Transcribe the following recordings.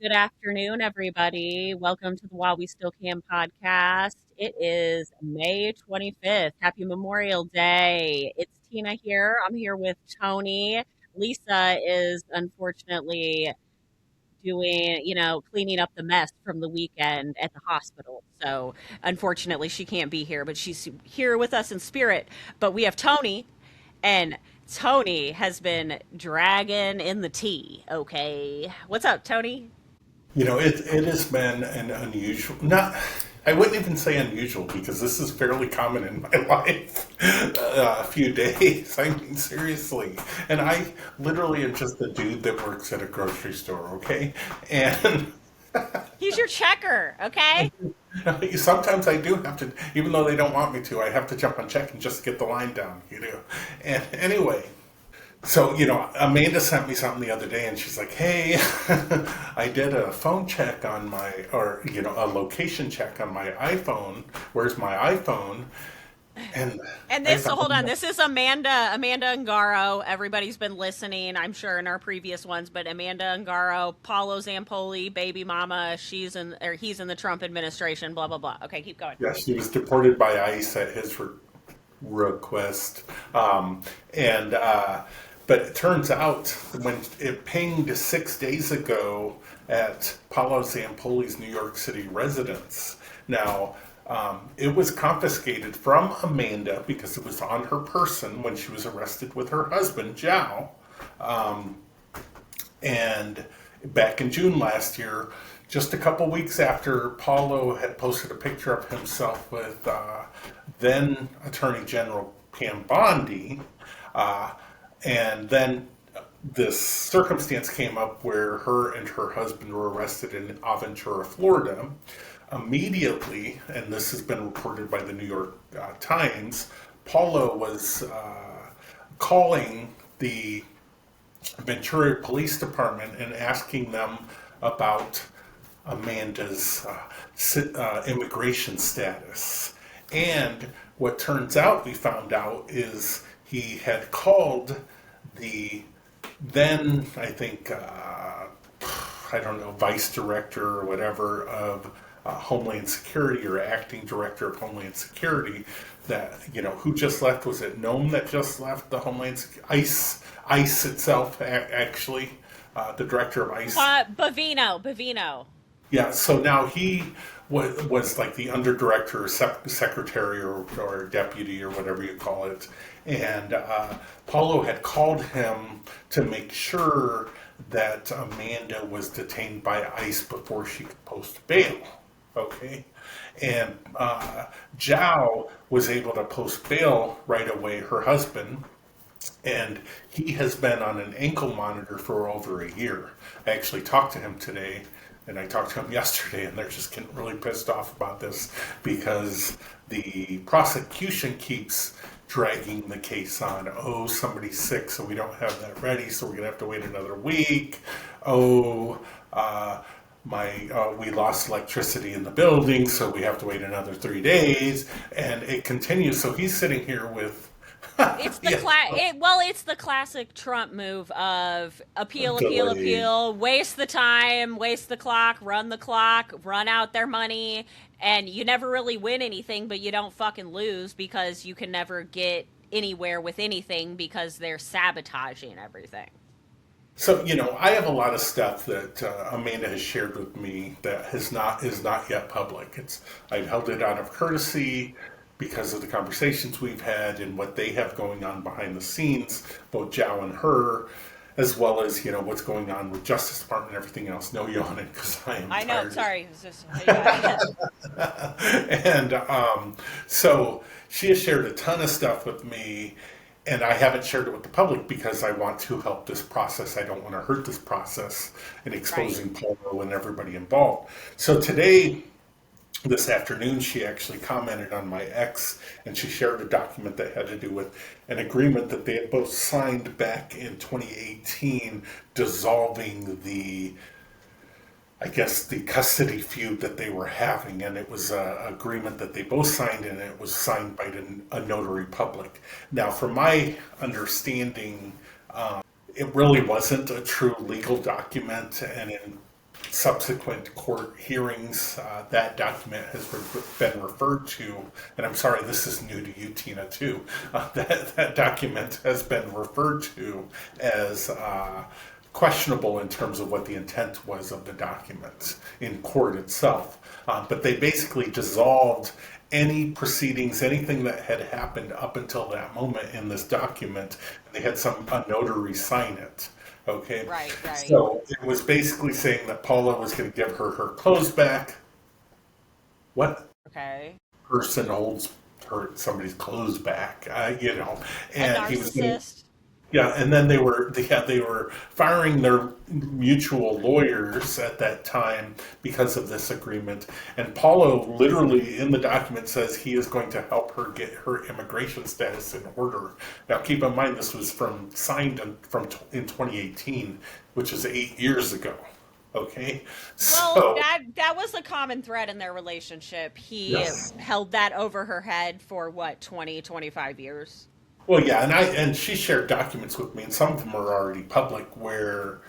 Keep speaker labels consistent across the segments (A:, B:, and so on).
A: Good afternoon, everybody. Welcome to the While We Still Can podcast. It is May 25th. Happy Memorial Day. It's Tina here. I'm here with Tony. Lisa is unfortunately doing, cleaning up the mess from the weekend at the hospital. So, unfortunately, she can't be here, but she's here with us in spirit. But we have Tony, and Tony has been dragging in the tea. Okay. What's up, Tony?
B: It has been an unusual, not, I wouldn't even say unusual because this is fairly common in my life. A few days, I mean, seriously. And I literally am just a dude that works at a grocery store, okay? And
A: He's your checker, okay?
B: sometimes I do have to, even though they don't want me to, I have to jump on check and just get the line down. And anyway, so, Amanda sent me something the other day and she's like, hey, I did a phone check on a location check on my iPhone. Where's my iPhone? And
A: And
B: I
A: this, so hold on,
B: found,
A: this is Amanda Ungaro. Everybody's been listening, I'm sure, in our previous ones, but Amanda Ungaro, Paulo Zampoli, baby mama, he's in the Trump administration, blah, blah, blah. Okay, keep going.
B: yeah, she was deported by ICE at his request. And, but it turns out when it pinged 6 days ago at Paulo Zampoli's New York City residence. Now, it was confiscated from Amanda because it was on her person when she was arrested with her husband, Zhao. And back in June last year, just a couple weeks after Paulo had posted a picture of himself with then Attorney General Pam Bondi, uh, and then this circumstance came up where her and her husband were arrested in Aventura, Florida. Immediately, and this has been reported by the New York Times, Paulo was calling the Ventura Police Department and asking them about Amanda's immigration status. And what turns out, we found out, is he had called the then, I think, I don't know, vice director or whatever of Homeland Security or acting director of Homeland Security that, who just left? Was it Nome that just left the ICE itself, actually, the director of ICE?
A: Bavino.
B: Yeah, so now he was like the underdirector or secretary or deputy or whatever you call it. And Paulo had called him to make sure that Amanda was detained by ICE before she could post bail. Okay. And Zhao was able to post bail right away, her husband, and he has been on an ankle monitor for over a year. I actually talked to him today, and I talked to him yesterday, and they're just getting really pissed off about this because the prosecution keeps dragging the case on. Oh, somebody's sick, so we don't have that ready, so we're going to have to wait another week. Oh, we lost electricity in the building, so we have to wait another 3 days, and it continues. So he's sitting here with
A: It's the
B: yeah,
A: it's the classic Trump move of appeal, appeal,
B: delay.
A: appeal, waste the time, waste the clock, run out their money, and you never really win anything, but you don't fucking lose because you can never get anywhere with anything because they're sabotaging everything.
B: So, I have a lot of stuff that Amanda has shared with me that is not yet public. I've held it out of courtesy because of the conversations we've had and what they have going on behind the scenes, both Zhao and her, as well as what's going on with Justice Department and everything else. No yawning because I am
A: I know.
B: tired.
A: Sorry. Yeah.
B: And so she has shared a ton of stuff with me, and I haven't shared it with the public because I want to help this process. I don't want to hurt this process in
A: Right.
B: exposing Polo and everybody involved. So today, this afternoon, she actually commented on my ex, and she shared a document that had to do with an agreement that they had both signed back in 2018, dissolving I guess, the custody feud that they were having, and it was an agreement that they both signed, and it was signed by a notary public. Now, from my understanding, it really wasn't a true legal document, and in subsequent court hearings, that document has been referred to, and I'm sorry, this is new to you, Tina, too. That document has been referred to as questionable in terms of what the intent was of the documents in court itself. But they basically dissolved any proceedings, anything that had happened up until that moment in this document, and they had a notary sign it. Okay,
A: Right, right.
B: so it was basically saying that Paula was going to give her clothes back. What
A: Okay.
B: person holds somebody's clothes back?
A: A
B: And he was going to.
A: narcissist.
B: Yeah, and then they were firing their mutual lawyers at that time because of this agreement. And Paulo literally in the document says he is going to help her get her immigration status in order. Now, keep in mind this was in 2018, which is 8 years ago. Okay,
A: Well,
B: so
A: that was a common thread in their relationship. He
B: yes.
A: held that over her head for what, 20, 25 years.
B: Well, yeah, and she shared documents with me, and some of them are already public. Where,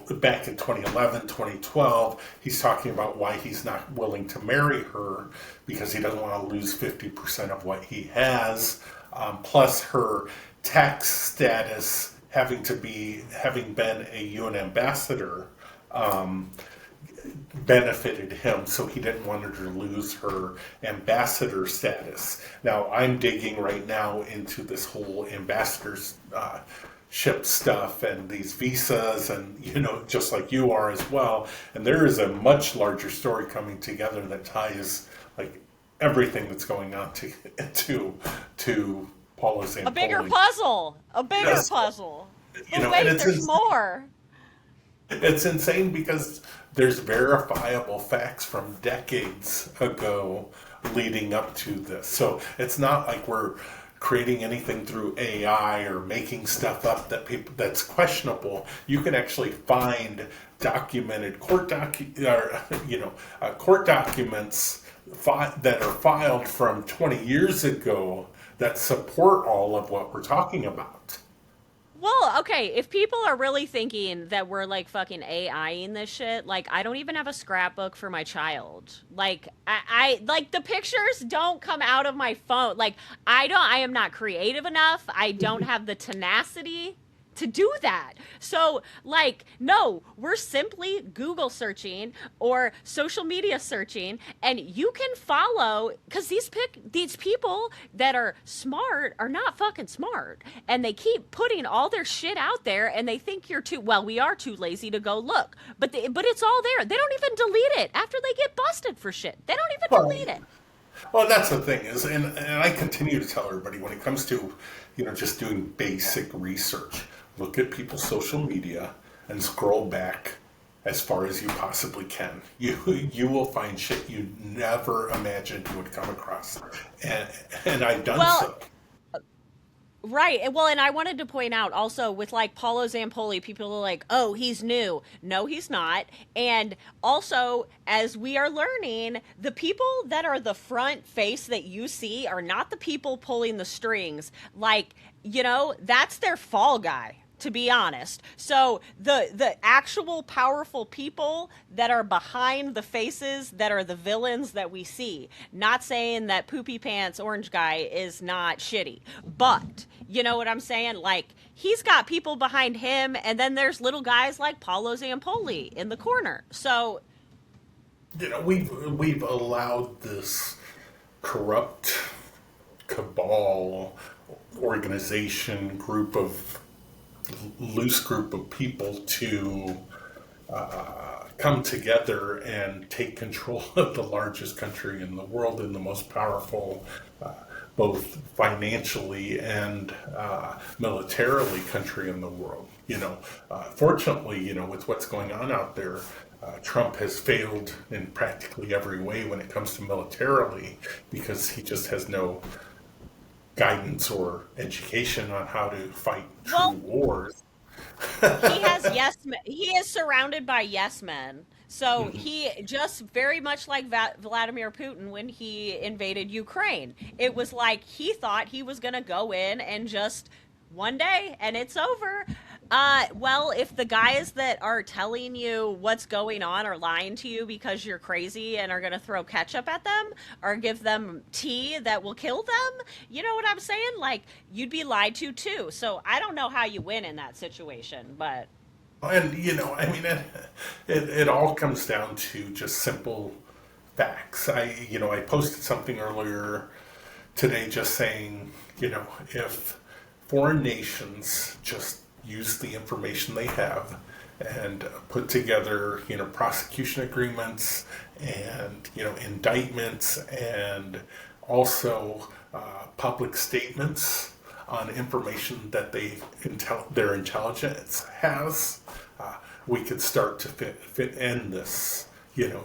B: back in 2011, 2012, he's talking about why he's not willing to marry her because he doesn't want to lose 50% of what he has, plus her tax status having been a UN ambassador. Um, Benefited him, so he didn't want her to lose her ambassador status. Now, I'm digging right now into this whole ambassadors ship stuff and these visas, and just like you are as well. And there is a much larger story coming together that ties like everything that's going on to Paula
A: A bigger
B: Zampoli.
A: puzzle. A bigger
B: Yes,
A: puzzle. But
B: and
A: wait, there's more.
B: it's insane because there's verifiable facts from decades ago leading up to this. So it's not like we're creating anything through AI or making stuff up that's questionable. You can actually find documented court documents that are filed from 20 years ago that support all of what we're talking about.
A: Well, okay, if people are really thinking that we're like fucking AIing this shit, like I don't even have a scrapbook for my child. Like I like the pictures don't come out of my phone. Like I am not creative enough. I don't have the tenacity to do that. So, like, no, we're simply Google searching or social media searching, and you can follow because these people that are smart are not fucking smart, and they keep putting all their shit out there, and they think you're too well. We are too lazy to go look, but it's all there. They don't even delete it after they get busted for shit. They don't even
B: Well,
A: delete it.
B: Well, that's the thing is, and I continue to tell everybody when it comes to, just doing basic research, look at people's social media and scroll back as far as you possibly can. You will find shit you never imagined you would come across, and I've done
A: Well,
B: so.
A: right. Well, and I wanted to point out also with like Paulo Zampoli, people are like, oh, he's new. No, he's not. And also, as we are learning, the people that are the front face that you see are not the people pulling the strings. Like, that's their fall guy, to be honest. So the actual powerful people that are behind the faces that are the villains that we see. Not saying that poopy pants orange guy is not shitty, but you know what I'm saying? Like he's got people behind him, and then there's little guys like Paulo Zampoli in the corner. So
B: We've allowed this corrupt cabal organization loose group of people to come together and take control of the largest country in the world and the most powerful, both financially and militarily, country in the world. Fortunately, with what's going on out there, Trump has failed in practically every way when it comes to militarily because he just has no guidance or education on how to fight true
A: well,
B: wars.
A: he is surrounded by yes men. So
B: Mhm.
A: he just very much like Vladimir Putin when he invaded Ukraine. It was like he thought he was going to go in and just one day and it's over. Well, if the guys that are telling you what's going on are lying to you because you're crazy and are going to throw ketchup at them or give them tea that will kill them, you know what I'm saying? Like, you'd be lied to too. So I don't know how you win in that situation, but
B: And I mean, it all comes down to just simple facts. I posted something earlier today just saying, if foreign nations just use the information they have and put together, prosecution agreements and, indictments and also public statements on information that their intelligence has, we could start to end this. You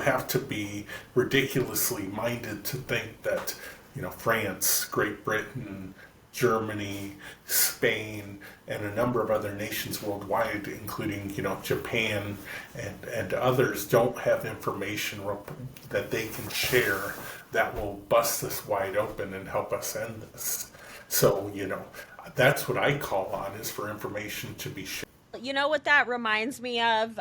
B: have to be ridiculously minded to think that France, Great Britain, Germany, Spain, and a number of other nations worldwide, including Japan and others, don't have information that they can share that will bust this wide open and help us end this. So that's what I call on, is for information to be shared.
A: you know what that reminds me of?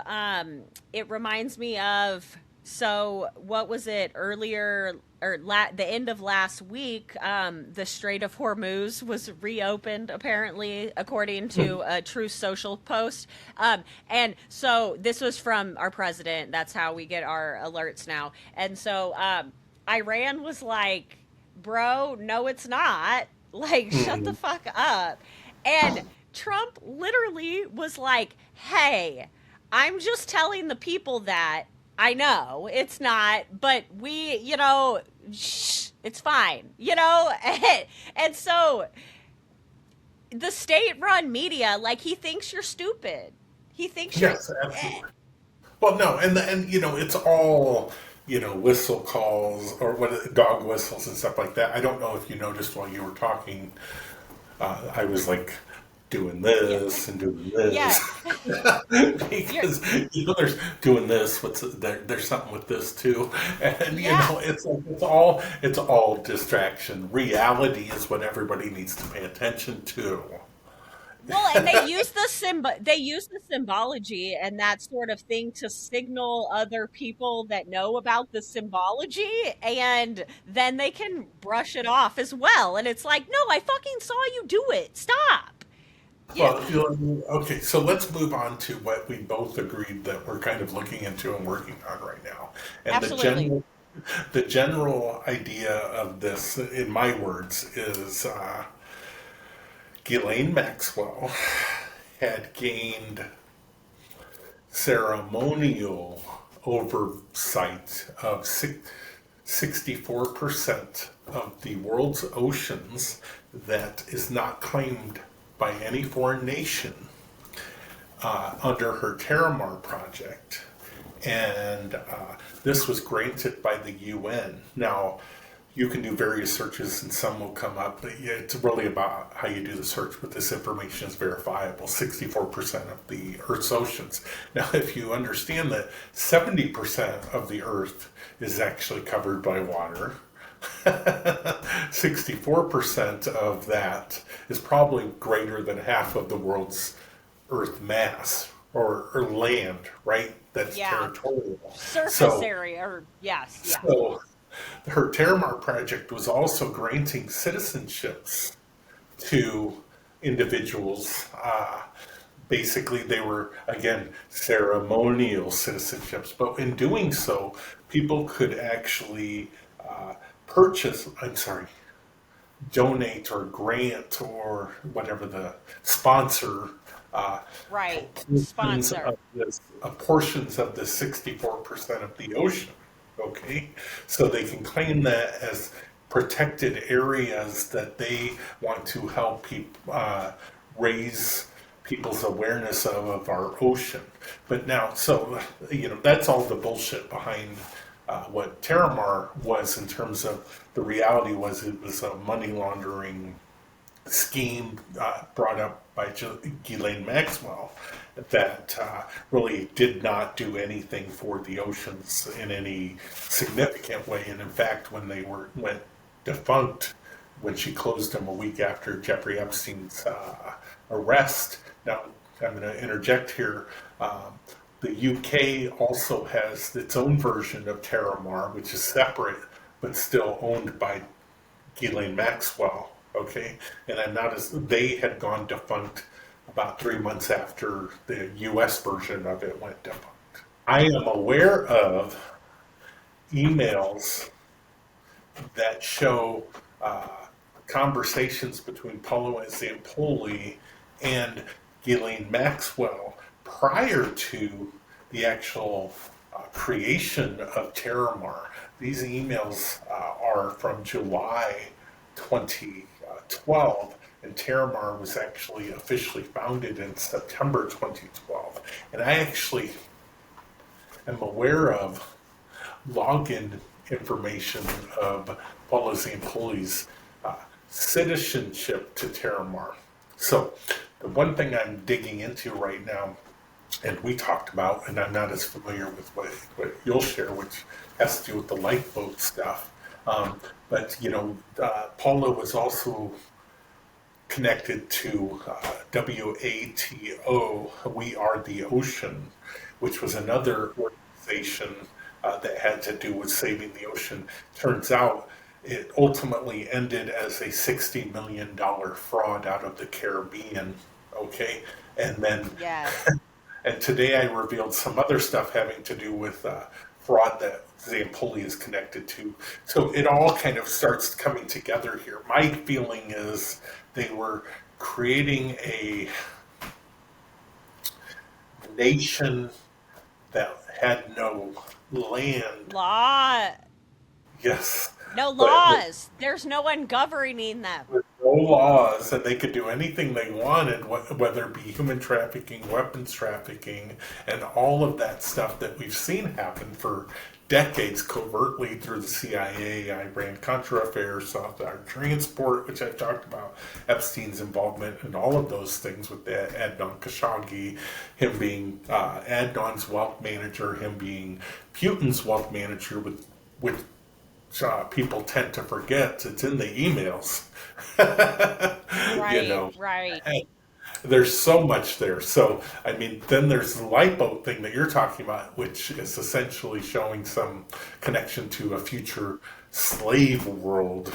A: It reminds me of, so what was it earlier, or the end of last week? The Strait of Hormuz was reopened, apparently, according to a Truth Social post. And so this was from our president. That's how we get our alerts now. And so Iran was like, bro, no, it's not. Like, shut the fuck up. And Trump literally was like, hey, I'm just telling the people that I know it's not, but shh, it's fine, and so the state run media, like, he thinks you're stupid. He thinks you're.
B: Yes, absolutely. Well, no, and it's all whistle calls or what dog whistles and stuff like that. I don't know if you noticed while you were talking, I was like doing
A: Yeah.
B: this and doing
A: Yeah.
B: this
A: You're.
B: because there's doing this. There's something with this too, and
A: Yeah.
B: it's like it's all distraction. Reality is what everybody needs to pay attention to.
A: Well, and they use the symbology and that sort of thing to signal other people that know about the symbology, and then they can brush it off as well. And it's like, no, I fucking saw you do it. Stop. Yeah,
B: Well, okay, so let's move on to what we both agreed that we're kind of looking into and working on right now. And
A: absolutely.
B: the general idea of this, in my words, is Ghislaine Maxwell had gained ceremonial oversight of 64% of the world's oceans that is not claimed by any foreign nation under her Terramar project. And this was granted by the UN. Now, you can do various searches and some will come up, but yeah, it's really about how you do the search, but this information is verifiable. 64% of the Earth's oceans. Now, if you understand that 70% of the Earth is actually covered by water, 64% of that is probably greater than half of the world's Earth mass, or land, right? That's
A: Yeah.
B: territorial.
A: Surface
B: So,
A: area, or yes, yeah.
B: so her Terramar project was also granting citizenships to individuals. Basically, they were, again, ceremonial citizenships, but in doing so, people could actually I'm sorry, donate or grant or whatever the sponsor
A: Right.
B: portions
A: Sponsor.
B: of portions of the 64% of the ocean. Okay, so they can claim that as protected areas that they want to help raise people's awareness of our ocean. But now, so that's all the bullshit behind what Terramar was, in terms of the reality was it was a money laundering scheme brought up by Ghislaine Maxwell that really did not do anything for the oceans in any significant way. And in fact, when they went defunct, when she closed them a week after Jeffrey Epstein's arrest. Now, I'm going to interject here. Um, the UK also has its own version of Terramar, which is separate but still owned by Ghislaine Maxwell. Okay, and I'm not as they had gone defunct about 3 months after the US version of it went defunct. I am aware of emails that show uh, conversations between Paulo Zampoli and Ghislaine Maxwell prior to the actual creation of Terramar. These emails are from July 2012, and Terramar was actually officially founded in September 2012. And I actually am aware of login information of Paulo Zampoli's uh, citizenship to Terramar. So, the one thing I'm digging into right now, and we talked about, and I'm not as familiar with what you'll share, which has to do with the lifeboat stuff. But, Paulo was also connected to WATO, We Are the Ocean, which was another organization that had to do with saving the ocean. Turns out it ultimately ended as a $60 million fraud out of the Caribbean. Okay. And then
A: Yes.
B: and today I revealed some other stuff having to do with fraud that Zampoli is connected to. So it all kind of starts coming together here. My feeling is they were creating a nation that had no land.
A: Law.
B: Yes,
A: No
B: but
A: laws. There's no one governing them.
B: with no laws, and they could do anything they wanted, whether it be human trafficking, weapons trafficking, and all of that stuff that we've seen happen for decades covertly through the CIA, Iran-Contra affairs, South Africa transport, which I've talked about, Epstein's involvement in all of those things with Adnan Khashoggi, him being Adnan's wealth manager, him being Putin's wealth manager with people tend to forget it's in the emails. you
A: Right,
B: know,
A: right.
B: there's so much there. So, I mean, then there's the lifeboat thing that you're talking about, which is essentially showing some connection to a future slave world.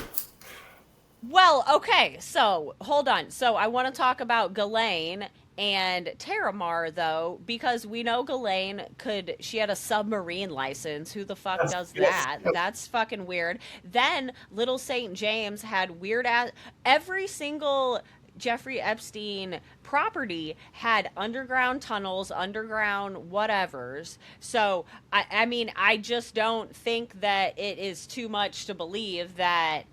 A: Well, okay, so hold on. So I want to talk about Ghislaine and Terramar though, because we know Ghislaine she had a submarine license. Who the fuck
B: Yes,
A: does
B: yes,
A: that?
B: yes.
A: That's fucking weird. Then Little St. James had weird ass every single Jeffrey Epstein property had underground tunnels, underground whatevers. So I mean, I just don't think that it is too much to believe that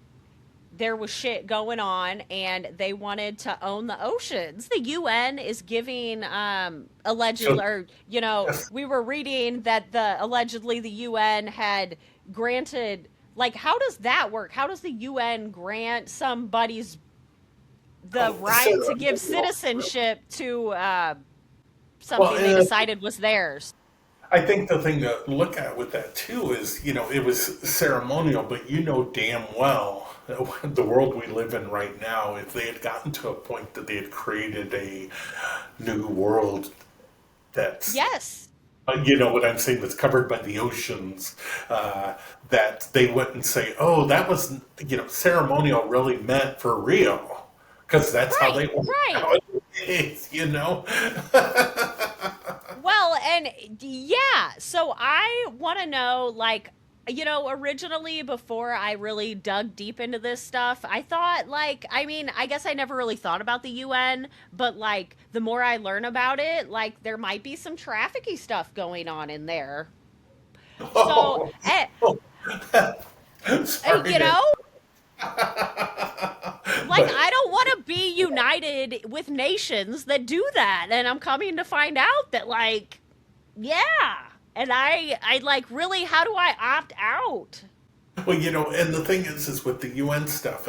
A: there was shit going on and they wanted to own the oceans. The UN is giving allegedly,
B: So,
A: or
B: yes.
A: we were reading that the allegedly the UN had granted, like, how does that work? How does the UN grant somebody's the
B: Oh,
A: right to give citizenship to
B: well,
A: something they decided was theirs?
B: I think the thing to look at with that too is, it was ceremonial, but you know damn well the world we live in right now, if they had gotten to a point that they had created a new world that's,
A: Yes.
B: you know what I'm saying, that's covered by the oceans, that they wouldn't say, oh, that was, ceremonial really meant for real. Because that's how
A: Right,
B: they work
A: right.
B: nowadays.
A: Well, and yeah, so I want to know, like, originally before I really dug deep into this stuff, I thought, like, I mean, I guess I never really thought about the UN, but like, the more I learn about it, like, there might be some trafficking stuff going on in there. So,
B: Oh, sorry
A: you
B: to,
A: know, like,
B: but
A: I don't want to be united with nations that do that. And I'm coming to find out that, like, yeah. And I like, really, how do I opt out?
B: well, and the thing is with the UN stuff,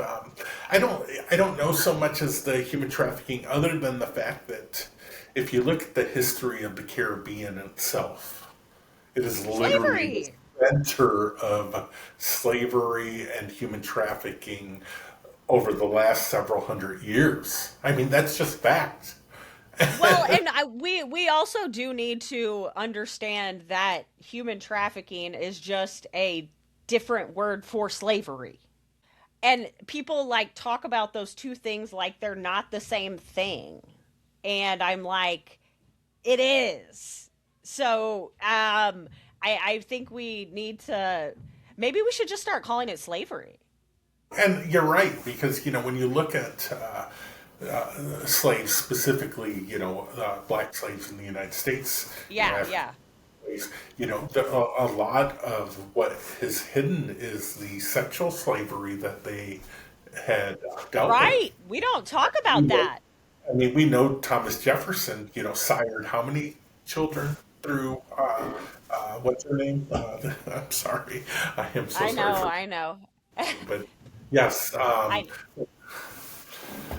B: I don't know so much as the human trafficking, other than the fact that if you look at the history of the Caribbean itself, it is literally the
A: Slavery.
B: center of slavery and human trafficking over the last several hundred years. I mean, that's just fact.
C: Well, and we also do need to understand that human trafficking is just a different word for slavery. And people like talk about those two things like they're not the same thing. And I'm like, it is. So, I think we need to, maybe we should just start calling it slavery.
B: And you're right, because, when you look at slaves specifically, black slaves in the United States,
C: Yeah,
B: African
C: yeah.
B: slaves, a lot of what is hidden is the sexual slavery that they had dealt with.
C: Right. We don't talk
B: We
C: about
B: know,
C: that.
B: we know Thomas Jefferson, sired how many children through, what's her name? I'm sorry. I am so
C: I
B: sorry
C: know,
B: for,
C: I know.
B: but yes,
C: I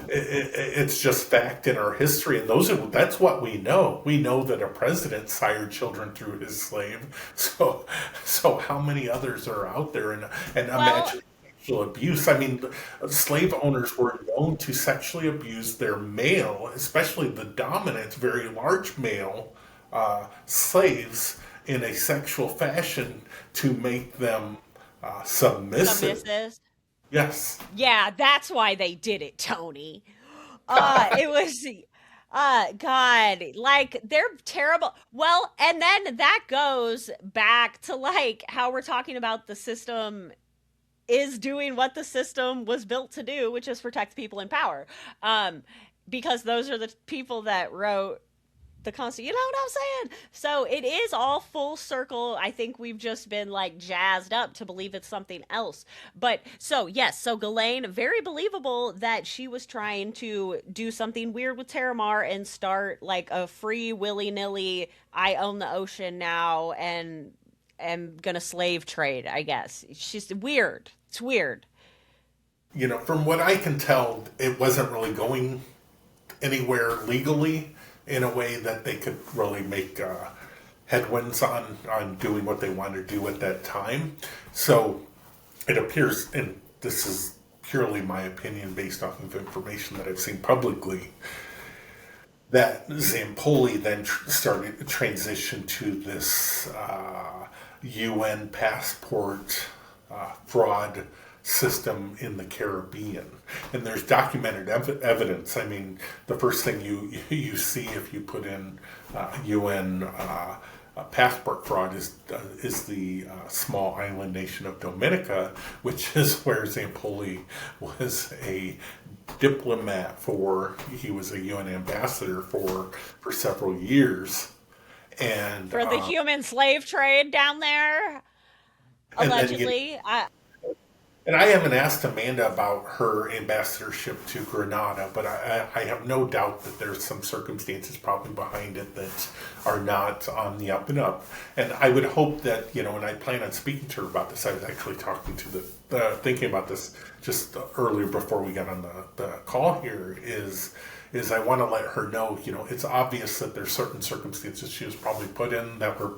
B: it's just fact in our history, and that's what we know. We know that a president sired children through his slave. So how many others are out there? And
C: well,
B: imagine sexual abuse. I mean, slave owners were known to sexually abuse their male, especially the dominant, very large male slaves, in a sexual fashion to make them submissive.
C: submissive.
B: Yes.
C: Yeah, that's why they did it, Tony. It was God, like they're terrible. Well, and then that goes back to like how we're talking about the system is doing what the system was built to do, which is protect people in power. Um because those are the people that wrote the constant, you know what I'm saying? So it is all full circle. I think we've just been like jazzed up to believe it's something else. But so yes, so Ghislaine, very believable that she was trying to do something weird with Terramar and start like a free willy-nilly I own the ocean now and am gonna slave trade, I guess. She's weird. It's weird.
B: From what I can tell, it wasn't really going anywhere legally in a way that they could really make headwinds on doing what they wanted to do at that time. So it appears, and this is purely my opinion based off of information that I've seen publicly, that Zampoli then started to transition to this UN passport fraud system in the Caribbean. And there's documented evidence. I mean, the first thing you see if you put in UN passport fraud is the small island nation of Dominica, which is where Zampoli was a diplomat for. He was a UN ambassador for several years, and
C: For the human slave trade down there,
B: and then you
C: allegedly.
B: and I haven't asked Amanda about her ambassadorship to Grenada, but I have no doubt that there's some circumstances probably behind it that are not on the up and up. And I would hope that, and I plan on speaking to her about this. I was actually talking to thinking about this just earlier before we got on the call here, is I want to let her know, it's obvious that there's certain circumstances she was probably put in that were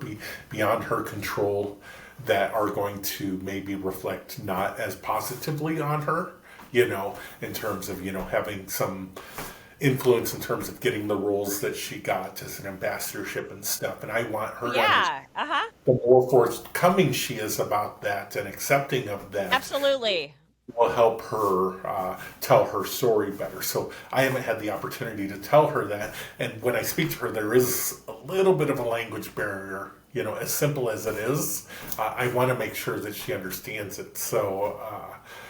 B: beyond her control, that are going to maybe reflect not as positively on her, in terms of, having some influence in terms of getting the roles that she got as an ambassadorship and stuff. And I want her to understand
C: Yeah, uh-huh.
B: the more forthcoming she is about that and accepting of that
C: Absolutely.
B: will help her tell her story better. So I haven't had the opportunity to tell her that. And when I speak to her, there is a little bit of a language barrier. As simple as it is, I want to make sure that she understands it. So,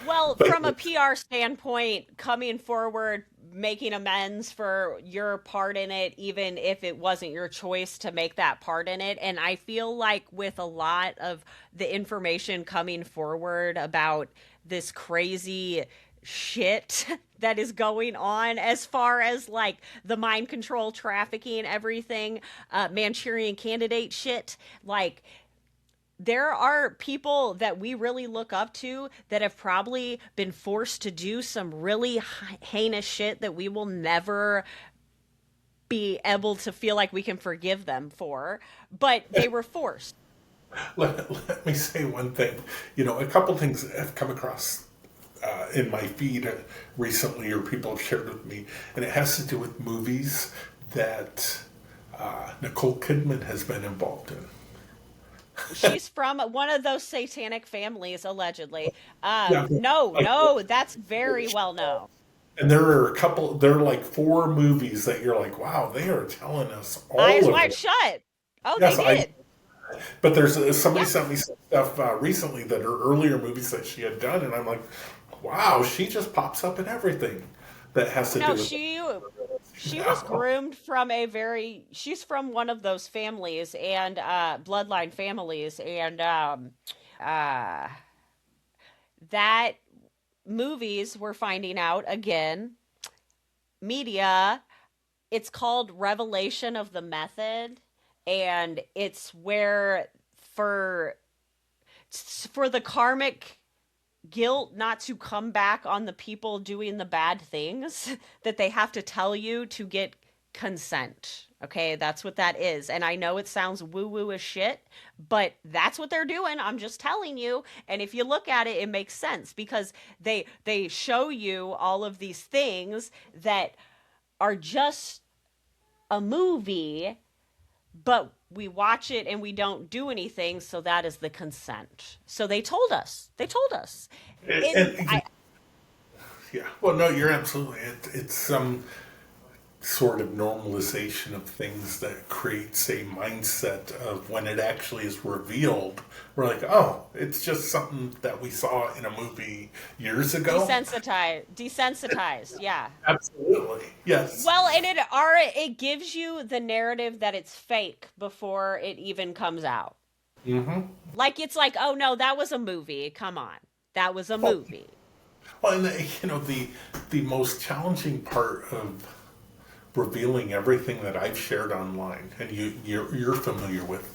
C: Well,
B: but
C: from a PR standpoint, coming forward, making amends for your part in it, even if it wasn't your choice to make that part in it. And I feel like with a lot of the information coming forward about this crazy shit that is going on as far as like the mind control trafficking everything Manchurian candidate shit, like there are people that we really look up to that have probably been forced to do some really heinous shit that we will never be able to feel like we can forgive them for, but they were forced.
B: let me say one thing. A couple things have come across in my feed recently, or people have shared with me, and it has to do with movies that Nicole Kidman has been involved in.
C: She's from one of those satanic families, allegedly.
B: Yeah,
C: No,
B: like,
C: no, that's very well known.
B: and there are a couple. There are like four movies that you're like, wow, they are telling us
C: Eyes
B: all of
C: wide
B: it.
C: shut. Oh, they
B: Yes, I.
C: did.
B: But there's somebody
C: Yeah.
B: sent me some stuff recently that are earlier movies that she had done, and I'm like, wow, she just pops up in everything that has
C: Oh
B: to do
C: no,
B: with
C: she was
B: now.
C: groomed from a very she's from one of those families and bloodline families and uh that movies we're finding out again, media, it's called Revelation of the Method, and it's where for for the karmic guilt not to come back on the people doing the bad things that they have to tell you to get consent. Okay, that's what that is. And I know it sounds woo woo as shit, but that's what they're doing. I'm just telling you. And if you look at it, it makes sense because they show you all of these things that are just a movie, but we watch it and we don't do anything, so that is the consent. So they told us. They told us. In
B: And
C: I
B: yeah, well, no, you're absolutely. It's some sort of normalization of things that creates a mindset of when it actually is revealed, we're like, oh, it's just something that we saw in a movie years ago.
C: desensitized, yeah.
B: Absolutely, yes.
C: Well, and it gives you the narrative that it's fake before it even comes out.
B: Mm-hmm.
C: Like it's like, oh no, that was a movie. Come on, that was a
B: Well,
C: movie.
B: well, and the most challenging part of revealing everything that I've shared online, and you're familiar with,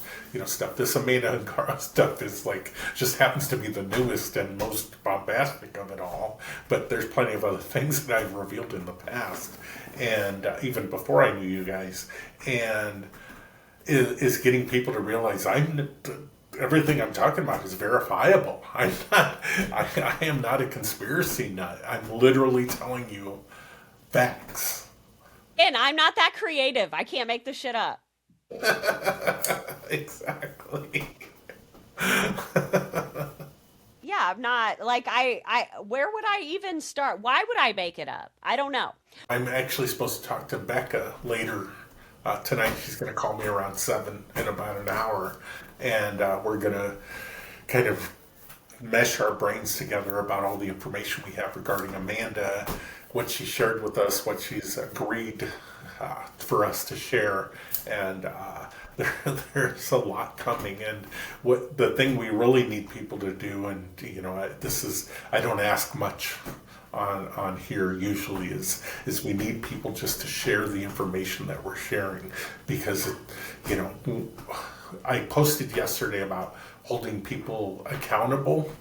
B: stuff. This Amanda and Cara stuff is like just happens to be the newest and most bombastic of it all. But there's plenty of other things that I've revealed in the past, and even before I knew you guys, and is getting people to realize everything I'm talking about is verifiable. I'm not. I am not a conspiracy nut. I'm literally telling you facts.
C: And I'm not that creative. I can't make this shit up.
B: Exactly.
C: Yeah, I'm not like I where would I even start? Why would I make it up? I don't know.
B: I'm actually supposed to talk to Becca later tonight. She's going to call me around 7 in about an hour. And we're going to kind of mesh our brains together about all the information we have regarding Amanda, what she shared with us, what she's agreed for us to share. And there's a lot coming. And what the thing we really need people to do, and this is, I don't ask much on here usually, is we need people just to share the information that we're sharing, because you know I posted yesterday about holding people accountable,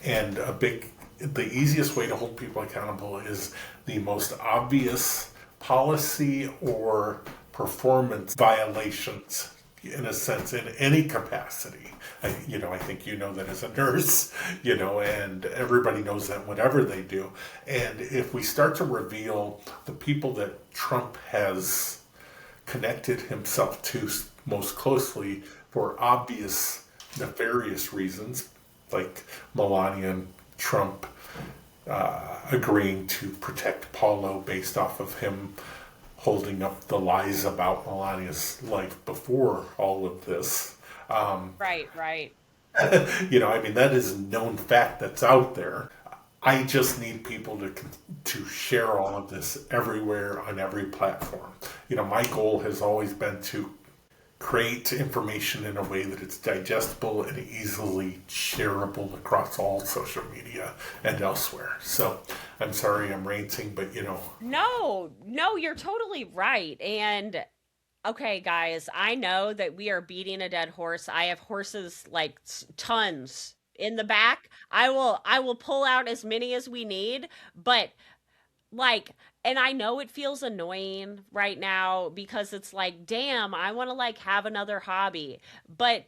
B: and the easiest way to hold people accountable is the most obvious policy or performance violations, in a sense, in any capacity. I think that as a nurse, and everybody knows that whatever they do. And if we start to reveal the people that Trump has connected himself to most closely for obvious nefarious reasons, like Melania and Trump agreeing to protect Paulo based off of him holding up the lies about Melania's life before all of this.
C: Right, right.
B: That is a known fact that's out there. I just need people to share all of this everywhere on every platform. My goal has always been to create information in a way that it's digestible and easily shareable across all social media and elsewhere. So I'm sorry I'm ranting, but
C: No, no, you're totally right. And okay, guys, I know that we are beating a dead horse. I have horses like tons in the back. I will pull out as many as we need, but like, and I know it feels annoying right now because it's like, damn, I want to like have another hobby. But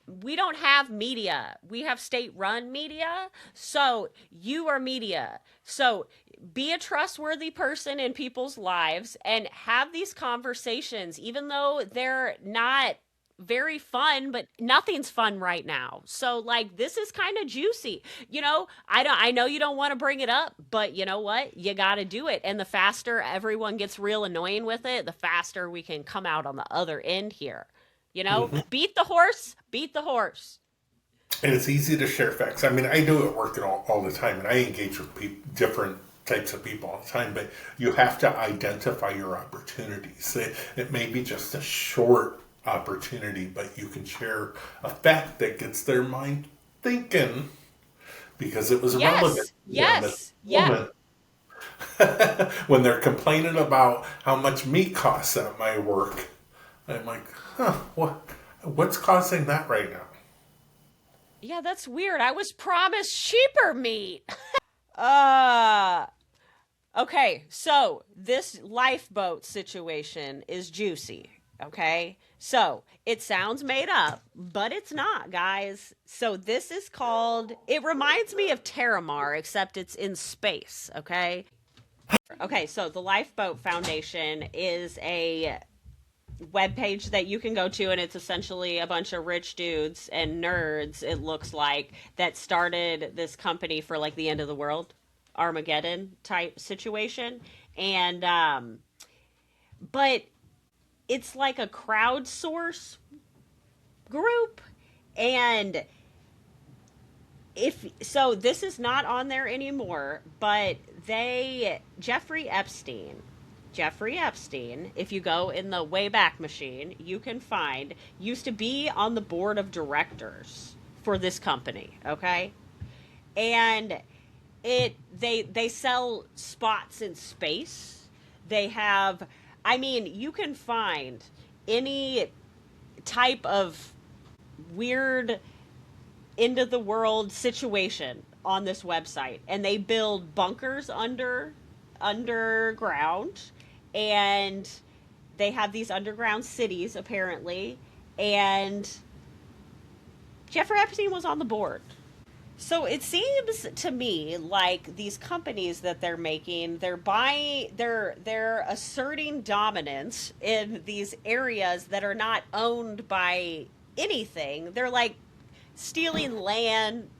C: we don't have media. We have state run media. So you are media. So be a trustworthy person in people's lives and have these conversations, even though they're not very fun, but nothing's fun right now. So like this is kind of juicy. I know you don't want to bring it up, but you know what? You got to do it. And the faster everyone gets real annoying with it, the faster we can come out on the other end here.
B: Mhm.
C: Beat the horse, beat the horse.
B: And it's easy to share facts. I mean, I do it working all the time, and I engage with different types of people all the time, but you have to identify your opportunities. It may be just a short opportunity, but you can share a fact that gets their mind thinking because it was relevant
C: Yes,
B: to them at
C: yes,
B: the
C: yeah.
B: moment. When they're complaining about how much meat costs at my work, I'm like, what's causing that right now?
C: Yeah, that's weird. I was promised sheeper meat. uh okay, so this lifeboat situation is juicy. Okay, so it sounds made up, but it's not, guys. So this is called, it reminds me of Terramar, except it's in space. Okay, so the Lifeboat Foundation is a webpage that you can go to, and it's essentially a bunch of rich dudes and nerds, it looks like, that started this company for like the end of the world, Armageddon type situation. And but it's like a crowdsource group. And if so, this is not on there anymore, but they Jeffrey Epstein, if you go in the Wayback Machine, you can find, used to be on the board of directors for this company, okay? And they sell spots in space. They have, I mean, you can find any type of weird end of the world situation on this website, and they build bunkers underground, and they have these underground cities apparently, and Jeffrey Epstein was on the board. So it seems to me like these companies that they're making, they're asserting dominance in these areas that are not owned by anything. They're like stealing land,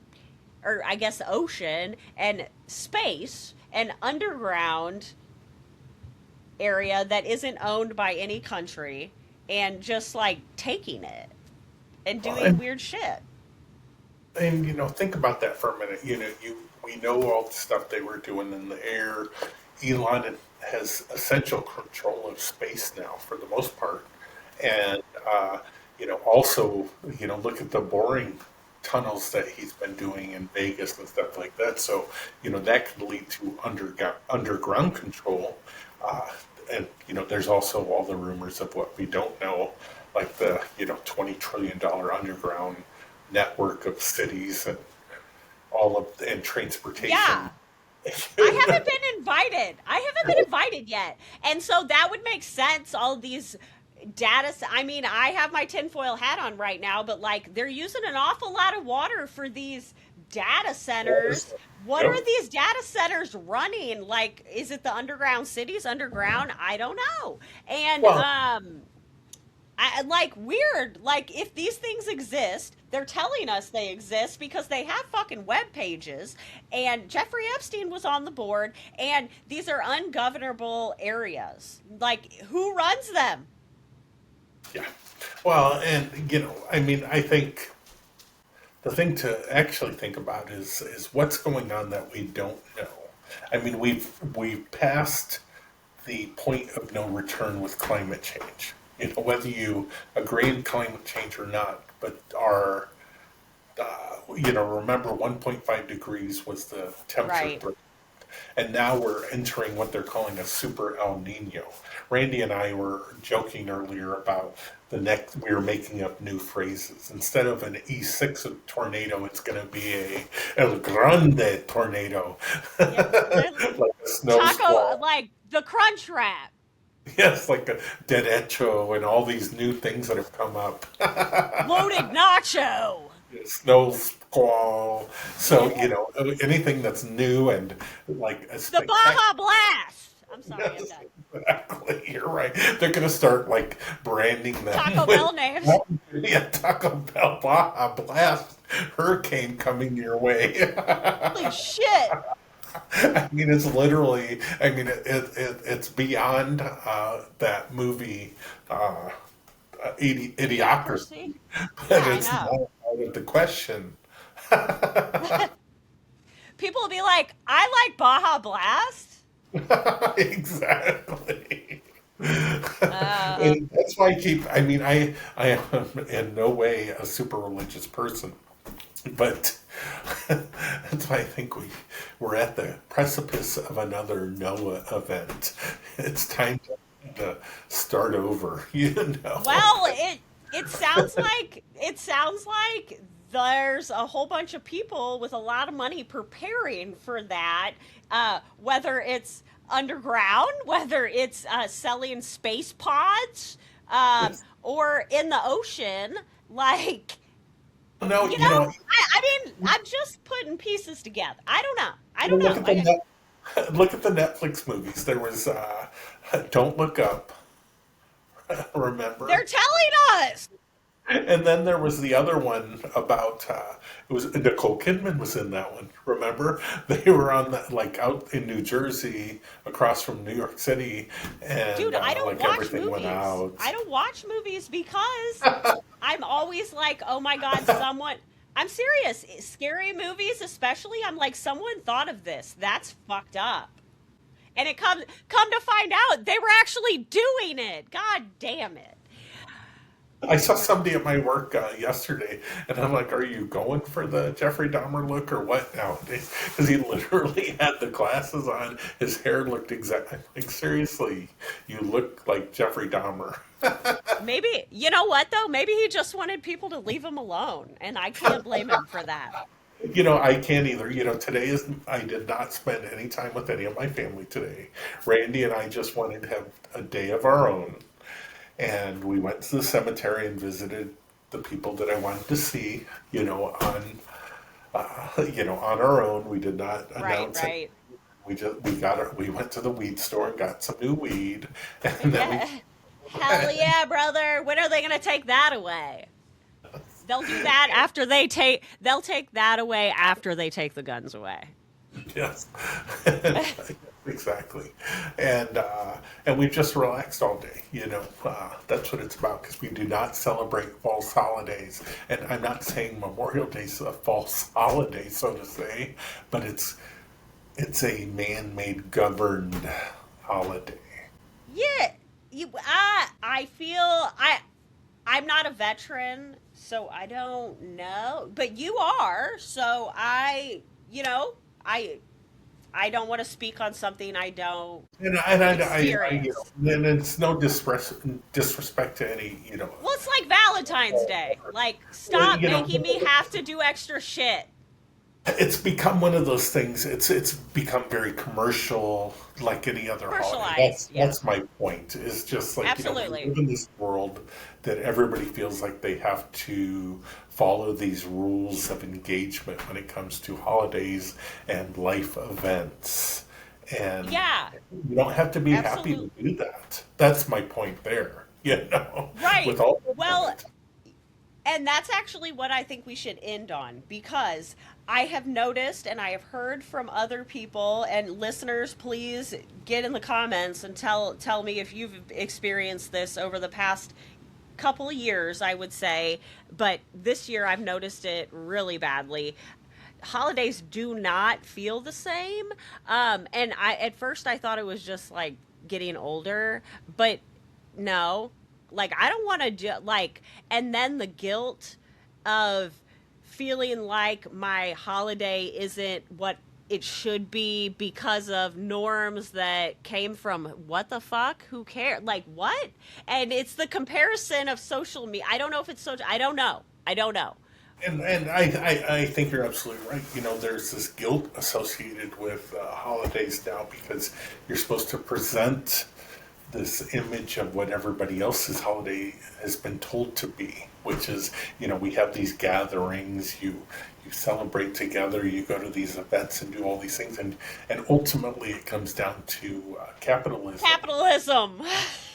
C: or I guess the ocean and space and underground area that isn't owned by any country, and just like taking it and doing
B: And
C: weird shit.
B: think about that for a minute. We know all the stuff they were doing in the air. Elon has essential control of space now for the most part, and also, look at the boring tunnels that he's been doing in Vegas and stuff like that. So, that could lead to underground control. Uh, and there's also all the rumors of what we don't know, like the $20 trillion underground network of cities and all of and transportation.
C: Yeah. I haven't been invited. I haven't been invited yet. And so that would make sense. All these I mean, I have my tinfoil hat on right now, but like they're using an awful lot of water for these data centers. What are
B: Yep.
C: these data centers running? Like, is it the underground cities underground? I don't know. And
B: Well,
C: like weird. Like if these things exist, they're telling us they exist because they have fucking web pages. And Jeffrey Epstein was on the board, and these are ungovernable areas. Like who runs them?
B: yeah. Well, and I mean, I think the thing to actually think about is what's going on that we don't know. I mean, we've passed the point of no return with climate change. Whether you agree in climate change or not, but remember 1.5 degrees was the temperature
C: Right.
B: and now we're entering what they're calling a super El Nino. Randy and I were joking earlier about the next. We were making up new phrases. Instead of an E6 tornado, it's going to be a El Grande tornado,
C: Yep.
B: like a snow
C: Taco,
B: squall.
C: like the crunch wrap.
B: Yes, like a derecho and all these new things that have come up.
C: Loaded nacho.
B: Snow squall. So,
C: Yeah.
B: anything that's new and like a
C: The
B: spectacular.
C: Baja Blast. I'm sorry, I'm
B: Yes,
C: done.
B: exactly. You're right. They're going to start like branding them
C: Taco
B: with
C: Bell names.
B: yeah, Taco Bell Baja Blast Hurricane coming your way.
C: Holy shit.
B: I mean, it's literally. I mean, it's beyond that movie, uh, Idiocracy,
C: Idiocracy? Yeah,
B: but
C: I
B: it's
C: know.
B: not out of the question.
C: People will be like, I like Baja Blast.
B: Exactly.
C: Uh,
B: And that's why I keep. I mean, I am in no way a super religious person, but that's why I think we're at the precipice of another Noah event. It's time to start over.
C: well, it sounds like there's a whole bunch of people with a lot of money preparing for that. Whether it's underground, whether it's selling space pods,
B: It's,
C: or in the ocean. Like,
B: no,
C: I mean, I'm just putting pieces together. I don't know. I don't
B: look
C: know.
B: at the look at the Netflix movies. There was Don't Look Up.
C: They're
B: Remember?
C: telling us.
B: And then there was the other one about it was Nicole Kidman was in that one. Remember? They were on that like out in New Jersey across from New York City,
C: Dude,
B: and
C: I don't
B: like
C: watch
B: everything went
C: movies. I
B: out.
C: don't watch movies because I'm always like, oh my God, someone. I'm serious. Scary movies, especially, I'm like, someone thought of this. That's fucked up. And it come to find out they were actually doing it. God damn it.
B: I saw somebody at my work yesterday, and I'm like, "Are you going for the Jeffrey Dahmer look or what nowadays?" Because he literally had the glasses on. His hair looked exactly like seriously. You look like Jeffrey Dahmer.
C: Maybe, you know what though? Maybe he just wanted people to leave him alone, and I can't blame him for that.
B: I can't either. Today is I did not spend any time with any of my family today. Randy and I just wanted to have a day of our own, and we went to the cemetery and visited the people that I wanted to see. On our own. We did not
C: Right,
B: announce it.
C: right.
B: We went to the weed store and got some new weed, and then we
C: Yeah. Hell yeah, brother. When are they going to take that away? They'll do that after they'll take that away after they take the guns away.
B: yes, exactly, and we just relaxed all day. That's what it's about because we do not celebrate false holidays, and I'm not saying Memorial Day is a false holiday, so to say, but it's a man-made governed holiday.
C: Yeah, I feel I'm not a veteran, so I don't know, but you are, so you know, I I don't want to speak on something I don't experience.
B: And it's no disrespect to any,
C: Well, it's like Valentine's Day. Like, stop
B: you know,
C: making me have to do extra shit.
B: it's become one of those things. It's become very commercial, like any other holiday. That's
C: Commercialized, yeah.
B: that's my point. It's just like we
C: Absolutely.
B: live in this world that everybody feels like they have to follow these rules of engagement when it comes to holidays and life events, and
C: Yeah,
B: you don't have to be happy to
C: absolutely.
B: do that. That's my point there.
C: Right.
B: With all of
C: Well,
B: it.
C: and that's actually what I think we should end on because I have noticed and I have heard from other people and listeners, please get in the comments and tell me if you've experienced this over the past couple of years, I would say, but this year I've noticed it really badly. Holidays do not feel the same. And I at first I thought it was just like getting older, but no. Like I don't want to do like and then the guilt of feeling like my holiday isn't what it should be because of norms that came from what the fuck who cares like what and it's the comparison of social media. I don't know if it's social. I don't know.
B: And I think you're absolutely right. There's this guilt associated with holidays now because you're supposed to present this image of what everybody else's holiday has been told to be, which is, we have these gatherings, you celebrate together, you go to these events and do all these things, and ultimately it comes down to capitalism,
C: Capitalism.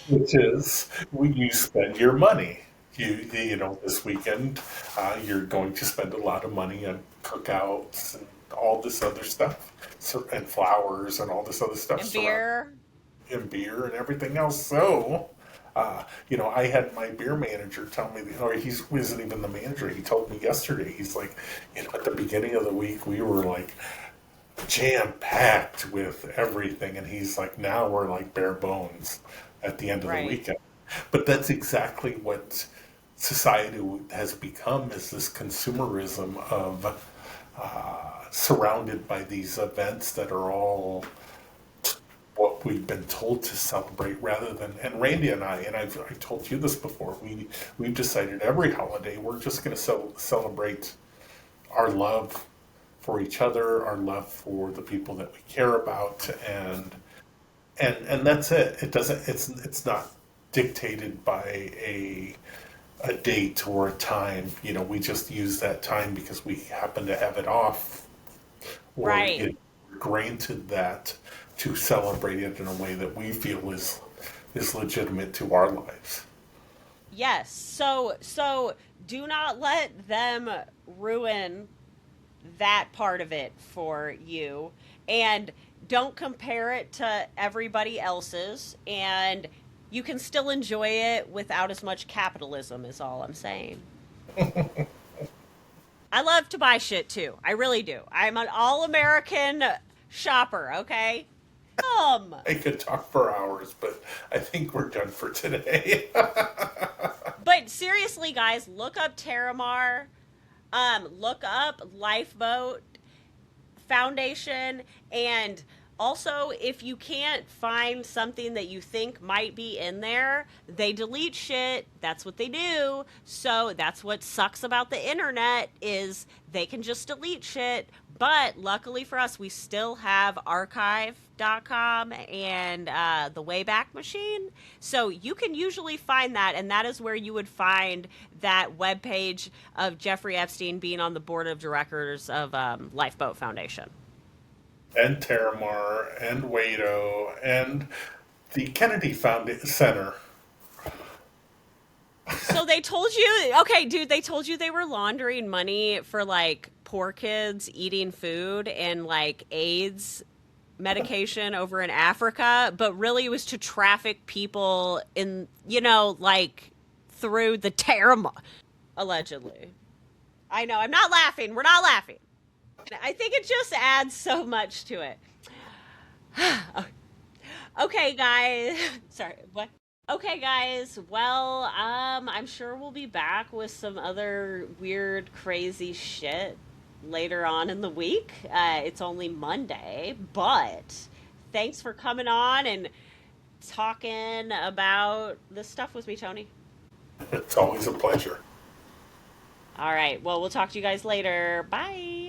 B: which is when you spend your money. This weekend, you're going to spend a lot of money on cookouts and all this other stuff, so, and flowers and all this other stuff
C: And
B: surrounding
C: beer.
B: and beer and everything else. So, I had my beer manager tell me, or he wasn't even the manager. He told me yesterday, he's like, at the beginning of the week, we were like jam packed with everything. And he's like, now we're like bare bones at the end of the
C: Right.
B: weekend. But that's exactly what society has become, is this consumerism of surrounded by these events that are all what we've been told to celebrate rather than. And Randy and I told you this before, we've decided every holiday we're just going to celebrate our love for each other, our love for the people that we care about, and that's it. It doesn't. It's not dictated by a date or a time. We just use that time because we happen to have it off, or
C: Right.
B: get granted that to celebrate it in a way that we feel is legitimate to our lives.
C: Yes. So do not let them ruin that part of it for you, and don't compare it to everybody else's, and you can still enjoy it without as much capitalism is all I'm saying. I love to buy shit too. I really do. I'm an all-American shopper, okay? Um
B: I could talk for hours, but I think we're done for today.
C: but seriously guys, look up Terramar, look up Lifeboat Foundation, and also if you can't find something that you think might be in there, they delete shit. That's what they do. So that's what sucks about the internet, is they can just delete shit. But luckily for us, we still have archive.com and the Wayback Machine. So you can usually find that, and that is where you would find that webpage of Jeffrey Epstein being on the board of directors of Lifeboat Foundation.
B: And Terramar and Wado and the Kennedy Center.
C: So they told you, okay, dude, they told you they were laundering money for like poor kids eating food and like AIDS medication over in Africa, but really it was to traffic people in, like through the Terramar, allegedly. I know, I'm not laughing. We're not laughing. I think it just adds so much to it. Okay, guys. Sorry, what? Okay, guys. Well, I'm sure we'll be back with some other weird, crazy shit later on in the week. It's only Monday, but thanks for coming on and talking about this stuff with me, Tony.
B: It's always a pleasure.
C: All right. Well, we'll talk to you guys later. Bye.